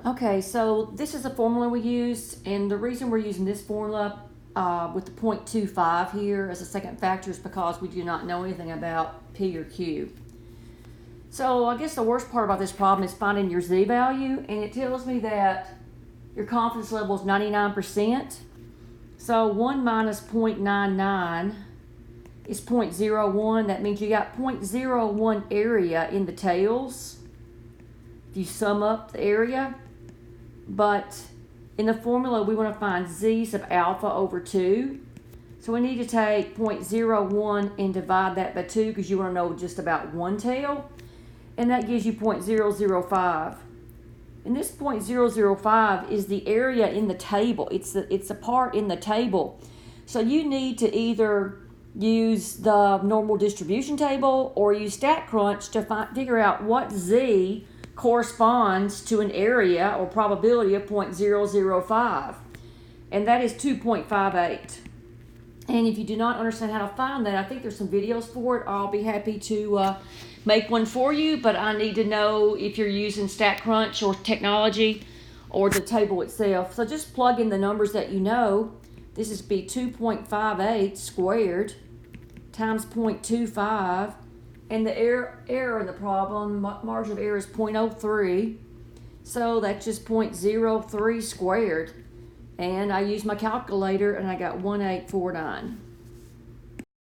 Okay, so this is the formula we used, and the reason we're using this formula with the 0.25 here as a second factor is because we do not know anything about P or Q. So I guess the worst part about this problem is finding your Z value, and it tells me that your confidence level is 99%. So 1 minus 0.99 is 0.01. That means you got 0.01 area in the tails if you sum up the area. But in the formula, we want to find z sub alpha over 2. So we need to take 0.01 and divide that by 2 because you want to know just about one tail. And that gives you 0.005. And this 0.005 is the area in the table. It's a part in the table. So you need to either use the normal distribution table or use StatCrunch to figure out what z corresponds to an area or probability of 0.005. And that is 2.58. And if you do not understand how to find that, I think there's some videos for it. I'll be happy to make one for you, but I need to know if you're using StatCrunch or technology or the table itself. So just plug in the numbers that you know. This is be 2.58 squared times 0.25, and the error in the problem, margin of error is 0.03. So that's just 0.03 squared. And I used my calculator and I got 1849.